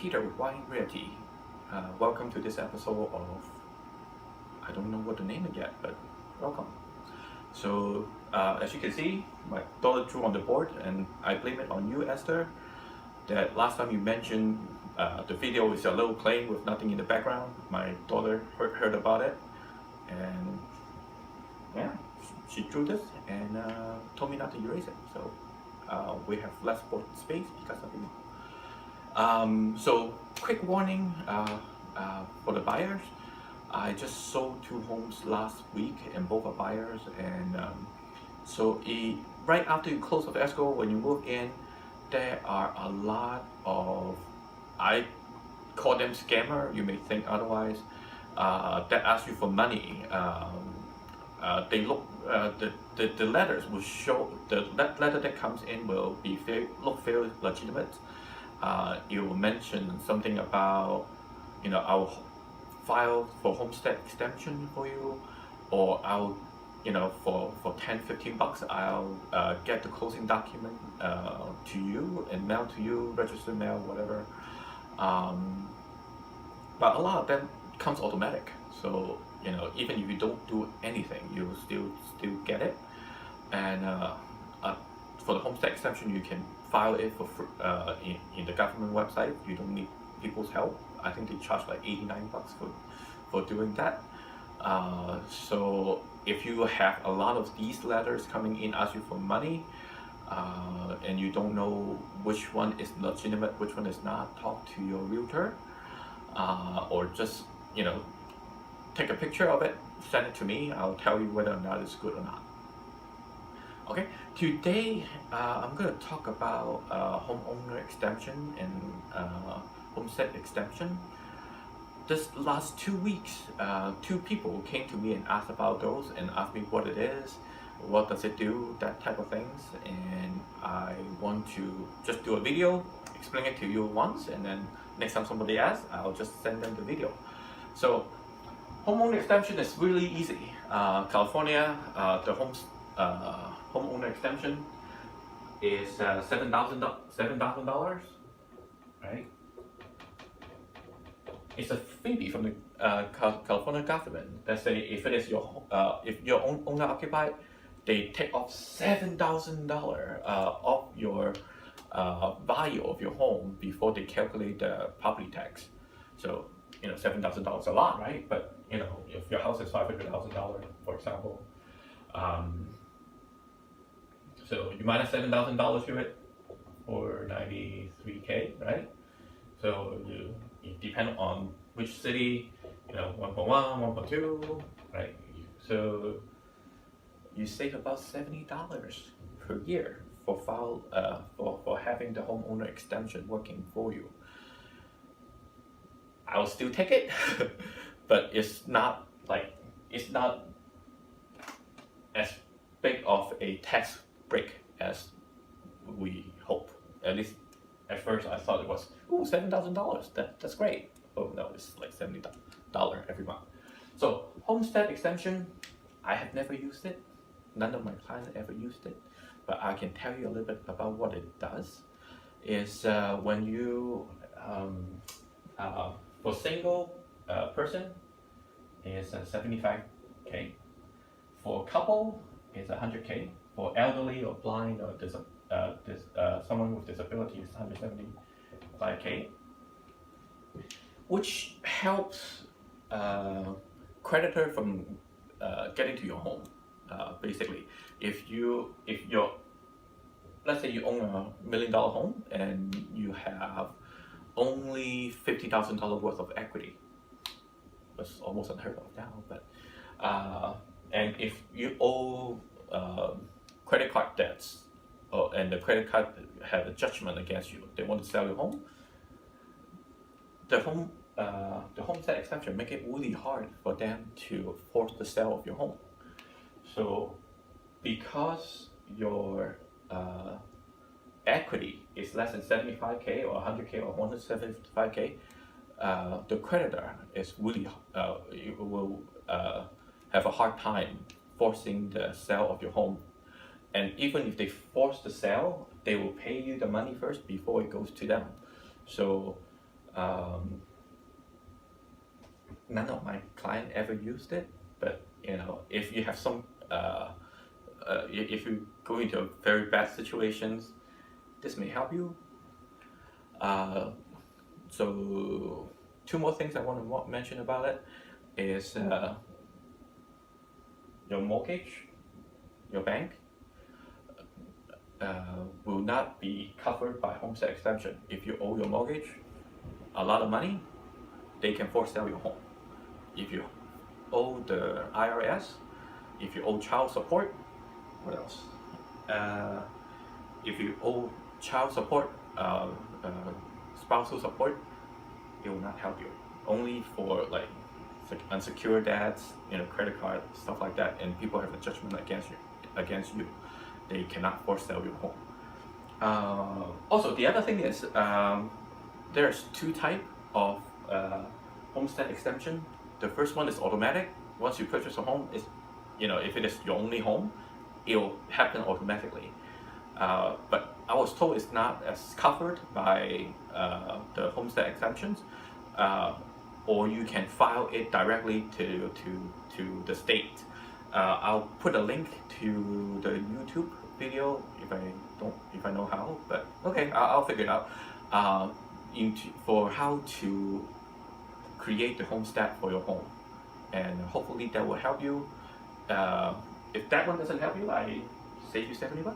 Peter with Wine Realty. Welcome to this episode of, I don't know what the name is yet, but welcome. So, as you can see, my daughter drew on the board, and I blame it on you, Esther. That last time you mentioned the video is a little plain with nothing in the background. My daughter heard about it, and yeah, she drew this and told me not to erase it. So we have less board space because of it. So quick warning for the buyers. I just sold 2 homes last week and both are buyers, and right after you close of escrow, when you move in, there are a lot of, I call them scammer, you may think otherwise, that ask you for money. They look, the letters will show, the letter that comes in will be look very legitimate. It will mention something about, I'll file for homestead exemption for you, or I'll, for 10-15 bucks, I'll get the closing document to you and mail to you, registered mail, whatever. But a lot of them comes automatic. So, even if you don't do anything, you'll still get it. And for the homestead exemption, you can file it for in the government website. You don't need people's help. I think they charge like 89 bucks for doing that. So if you have a lot of these letters coming in asking you for money, and you don't know which one is legitimate, which one is not, talk to your realtor, or just take a picture of it, send it to me. I'll tell you whether or not it's good or not. Okay, today I'm going to talk about homeowner exemption and homestead exemption. This last 2 weeks, 2 people came to me and asked about those and asked me what it is, what does it do, that type of things. And I want to just do a video, explain it to you once, and then next time somebody asks, I'll just send them the video. So homeowner exemption is really easy. California, the homeowner exemption is $7,000, right? It's a freebie from the California government. Let's say if it is if you're owner occupied, they take off $7,000 off your value of your home before they calculate the property tax. So $7,000 is a lot, right? But if your house is $500,000, for example, so you minus $7,000 to it for $93K, right? So you depend on which city, 1.1, 1.2, right? So you save about $70 per year for having the homeowner exemption working for you. I'll still take it, but it's not as big of a tax break as we hope. At least at first I thought it was $7,000. That's great. Oh no, it's like $70 every month. So homestead exemption, I have never used it. None of my clients ever used it, but I can tell you a little bit about what it does. Is when you for single person is 75K. For couple is 100K. For elderly or blind or someone with disability is 175K, which helps creditor from getting to your home. Basically, if you're, let's say you own $1 million home and you have only $50,000 worth of equity. That's almost unheard of now, but and if you owe credit card debts, and the credit card have a judgment against you, they want to sell your home, the homestead exemption make it really hard for them to force the sale of your home. So because your equity is less than 75K or 100K or 175K, the creditor is really will have a hard time forcing the sale of your home. And even if they force the sale, they will pay you the money first before it goes to them. So Um, None of my client ever used it, but if you have some, if you go into very bad situations, this may help you. Uh, so two more things I want to mention about it is your mortgage, your bank will not be covered by homestead exemption. If you owe your mortgage a lot of money, they can force sell your home. If you owe the IRS, if you owe child support, what else? Uh, if you owe child support, spousal support, it will not help you. Only for like unsecured debts, credit card, stuff like that, and people have a judgment against you. They cannot force sell your home. Also, the other thing is there's two type of homestead exemption. The first one is automatic. Once you purchase a home, if it is your only home, it will happen automatically. But I was told it's not as covered by the homestead exemptions, or you can file it directly to the state. I'll put a link to the YouTube video if I know how, but okay, I'll figure it out. For how to create the homestead for your home, and hopefully that will help you. If that one doesn't help you, I save you $70.